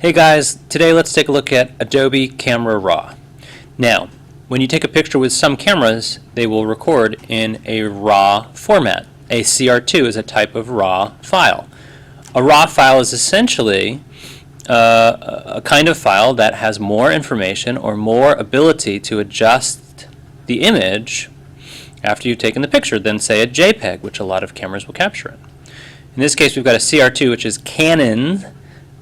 Hey guys, today let's take a look at Adobe Camera Raw. Now, when you take a picture with some cameras, they will record in a RAW format. A CR2 is a type of RAW file. A RAW file is essentially a kind of file that has more information or more ability to adjust the image after you've taken the picture than, say, a JPEG, which a lot of cameras will capture it. In this case, we've got a CR2, which is Canon,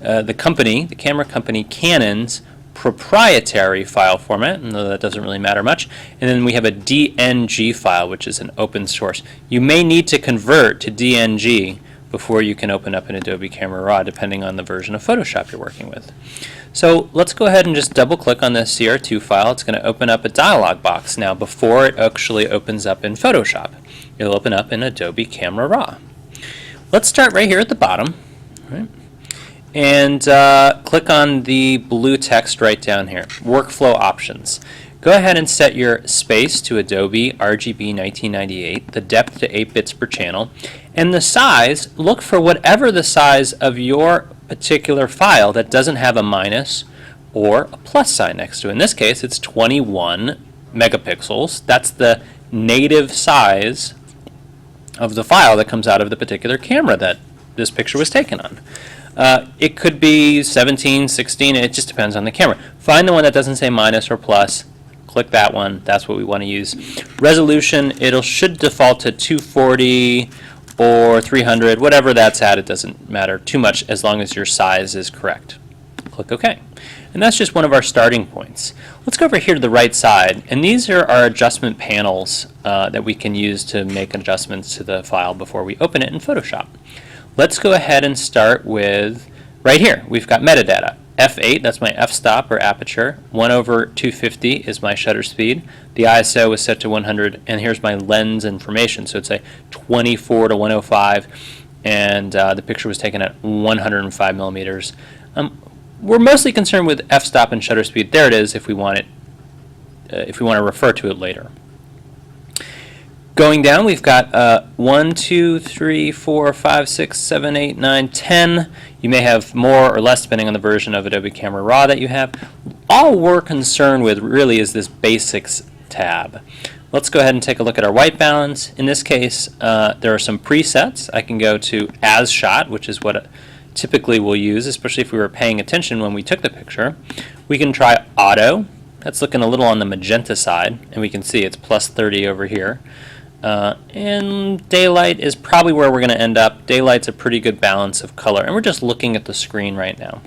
the camera company Canon's proprietary file format, though that doesn't really matter much. And then we have a DNG file, which is an open source. You may need to convert to DNG before you can open up an Adobe Camera Raw, depending on the version of Photoshop you're working with. So let's go ahead and just double click on this CR2 file. It's going to open up a dialog box now before it actually opens up in Photoshop. It'll open up in Adobe Camera Raw. Let's start right here at the bottom. Right? And click on the blue text right down here, Workflow Options. Go ahead and set your space to Adobe RGB 1998, the depth to 8 bits per channel, and the size, look for whatever the size of your particular file that doesn't have a minus or a plus sign next to it. In this case, it's 21 megapixels. That's the native size of the file that comes out of the particular camera that this picture was taken on. It could be 17, 16, it just depends on the camera. Find the one that doesn't say minus or plus, click that one, that's what we want to use. Resolution, it should default to 240 or 300, whatever that's at, it doesn't matter too much as long as your size is correct. Click OK. And that's just one of our starting points. Let's go over here to the right side, and these are our adjustment panels that we can use to make adjustments to the file before we open it in Photoshop. Let's go ahead and start with, right here, we've got metadata. F8, that's my f-stop or aperture. 1/250 is my shutter speed. The ISO is set to 100, and here's my lens information. So it's a 24 to 105, and the picture was taken at 105 millimeters. We're mostly concerned with f-stop and shutter speed. There it is if we want it, if we want to refer to it later. Going down, we've got 1, 2, 3, 4, 5, 6, 7, 8, 9, 10. You may have more or less depending on the version of Adobe Camera Raw that you have. All we're concerned with really is this Basics tab. Let's go ahead and take a look at our white balance. In this case, there are some presets. I can go to As Shot, which is what typically we'll use, especially if we were paying attention when we took the picture. We can try Auto. That's looking a little on the magenta side, and we can see it's plus 30 over here. And daylight is probably where we're going to end up. Daylight's a pretty good balance of color, and we're just looking at the screen right now.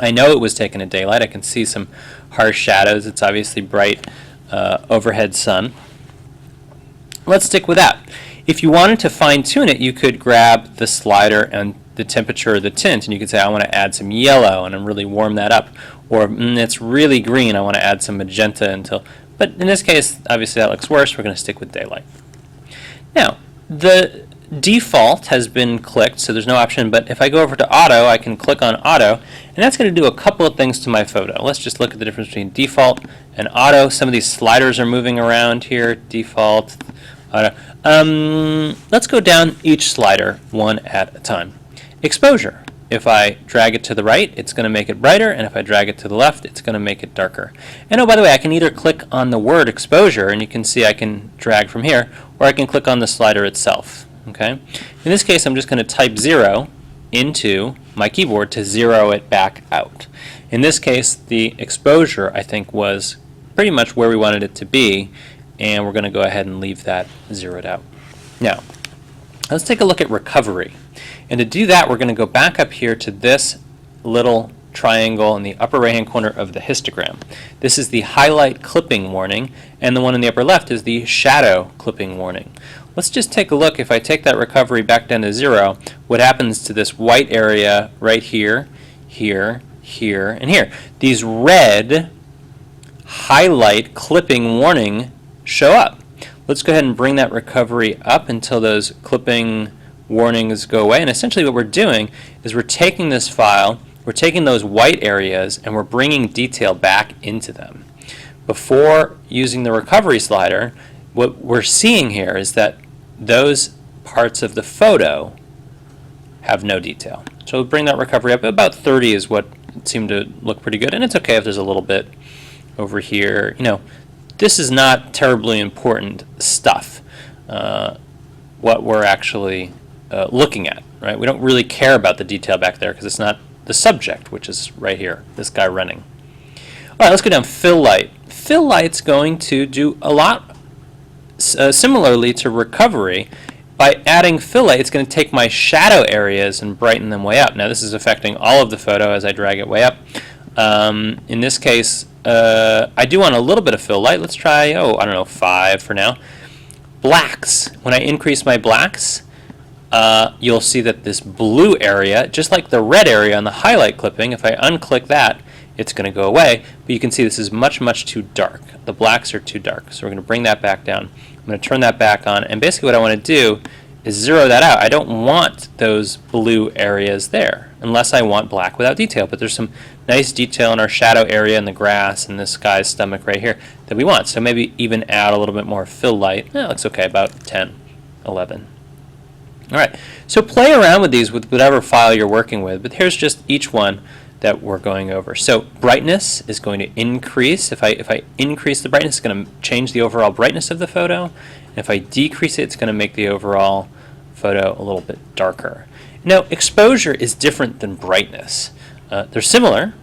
I know it was taken at daylight. I can see some harsh shadows. It's obviously bright overhead sun. Let's stick with that. If you wanted to fine-tune it, you could grab the slider and the temperature or the tint, and you could say, I want to add some yellow and really warm that up. Or it's really green, I want to add some magenta until... But in this case, obviously that looks worse. We're going to stick with daylight. Now, the default has been clicked, so there's no option, but if I go over to auto, I can click on auto, and that's going to do a couple of things to my photo. Let's just look at the difference between default and auto. Some of these sliders are moving around here, default, auto. Let's go down each slider one at a time. Exposure. If I drag it to the right, it's going to make it brighter, and if I drag it to the left, it's going to make it darker. And oh, by the way, I can either click on the word exposure, and you can see I can drag from here, or I can click on the slider itself. Okay? In this case, I'm just going to type 0 into my keyboard to zero it back out. In this case, the exposure, I think, was pretty much where we wanted it to be, and we're going to go ahead and leave that zeroed out. Now, let's take a look at recovery. And to do that, we're going to go back up here to this little triangle in the upper right-hand corner of the histogram. This is the highlight clipping warning, and the one in the upper left is the shadow clipping warning. Let's just take a look. If I take that recovery back down to 0, what happens to this white area right here, here, here, and here? These red highlight clipping warning show up. Let's go ahead and bring that recovery up until those clipping warnings go away. And essentially what we're doing is we're taking this file, we're taking those white areas, and we're bringing detail back into them. Before using the recovery slider, what we're seeing here is that those parts of the photo have no detail. So we'll bring that recovery up. About 30 is what seemed to look pretty good, and it's okay if there's a little bit over here. You know, this is not terribly important stuff, what we're actually looking at, right? We don't really care about the detail back there because it's not the subject, which is right here, this guy running. All right, let's go down fill light. Fill light's going to do a lot similarly to recovery. By adding fill light, it's going to take my shadow areas and brighten them way up. Now this is affecting all of the photo as I drag it way up. In this case, I do want a little bit of fill light. Let's try, I don't know, 5 for now. Blacks. When I increase my blacks, you'll see that this blue area, just like the red area on the highlight clipping, if I unclick that, it's going to go away. But you can see this is much, much too dark. The blacks are too dark. So we're going to bring that back down. I'm going to turn that back on. And basically what I want to do is zero that out. I don't want those blue areas there unless I want black without detail. But there's some nice detail in our shadow area in the grass and this guy's stomach right here that we want. So maybe even add a little bit more fill light. That looks okay, about 10, 11. All right, so play around with these with whatever file you're working with. But here's just each one that we're going over. So brightness is going to increase. If I increase the brightness, it's going to change the overall brightness of the photo. And if I decrease it, it's going to make the overall photo a little bit darker. Now, exposure is different than brightness. They're similar,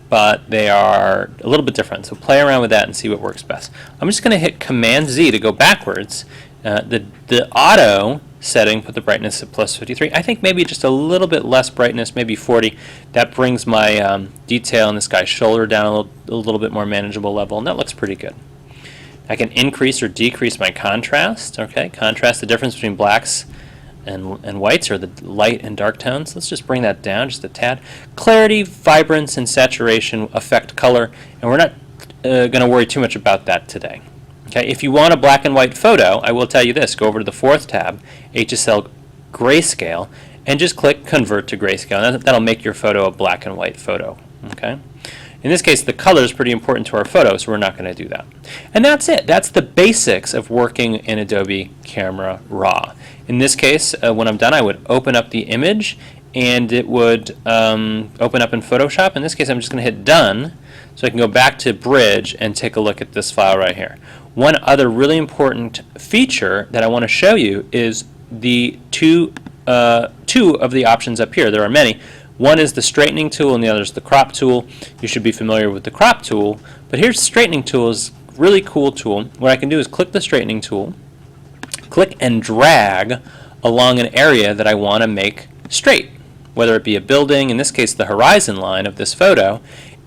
but they are a little bit different. So play around with that and see what works best. I'm just going to hit Command-Z to go backwards. The auto setting, put the brightness at plus 53. I think maybe just a little bit less brightness, maybe 40. That brings my detail in this guy's shoulder down a little bit more manageable level, and that looks pretty good. I can increase or decrease my contrast. Okay, contrast, the difference between blacks and whites, or the light and dark tones. Let's just bring that down just a tad. Clarity, vibrance, and saturation affect color, and we're not going to worry too much about that today. Okay, if you want a black and white photo, I will tell you this. Go over to the 4th tab, HSL Grayscale, and just click Convert to Grayscale. And that'll make your photo a black and white photo. Okay. In this case, the color is pretty important to our photo, so we're not going to do that. And that's it. That's the basics of working in Adobe Camera Raw. In this case, when I'm done, I would open up the image, and it would open up in Photoshop. In this case, I'm just going to hit Done, so I can go back to Bridge and take a look at this file right here. One other really important feature that I want to show you is the two of the options up here. There are many. One is the straightening tool and the other is the crop tool. You should be familiar with the crop tool, but here's the straightening tool. Is a really cool tool. What I can do is click the straightening tool, click and drag along an area that I want to make straight, whether it be a building, in this case the horizon line of this photo,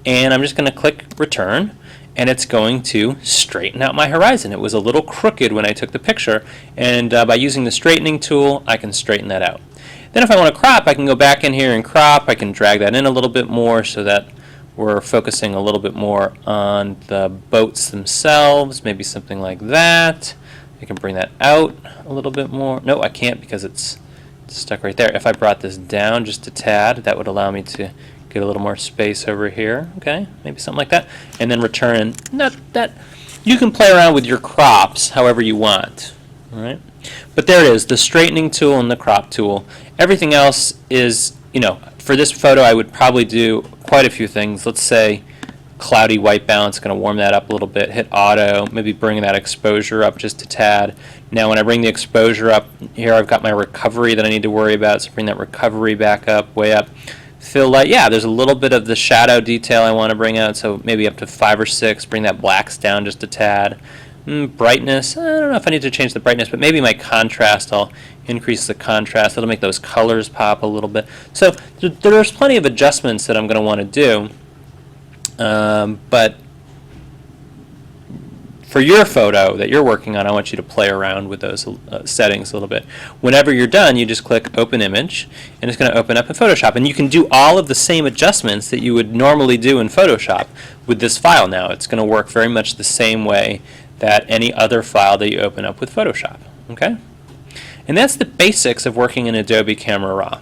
and I'm just going to click return, and it's going to straighten out my horizon. It was a little crooked when I took the picture, and by using the straightening tool, I can straighten that out. Then if I want to crop, I can go back in here and crop. I can drag that in a little bit more so that we're focusing a little bit more on the boats themselves, maybe something like that. I can bring that out a little bit more. No, I can't because it's stuck right there. If I brought this down just a tad, that would allow me to get a little more space over here. Okay, maybe something like that. And then return. That you can play around with your crops however you want. All right. But there it is, the straightening tool and the crop tool. Everything else is, for this photo I would probably do quite a few things. Let's say cloudy white balance, going to warm that up a little bit. Hit auto, maybe bring that exposure up just a tad. Now when I bring the exposure up, here I've got my recovery that I need to worry about, so bring that recovery back up, way up. Fill light, yeah, there's a little bit of the shadow detail I want to bring out, so maybe up to 5 or 6. Bring that blacks down just a tad. Brightness, I don't know if I need to change the brightness, but maybe my contrast, I'll increase the contrast. That'll make those colors pop a little bit. So there's plenty of adjustments that I'm going to want to do, but for your photo that you're working on, I want you to play around with those settings a little bit. Whenever you're done, you just click Open Image, and it's going to open up in Photoshop. And you can do all of the same adjustments that you would normally do in Photoshop with this file now. It's going to work very much the same way that any other file that you open up with Photoshop. Okay? And that's the basics of working in Adobe Camera Raw.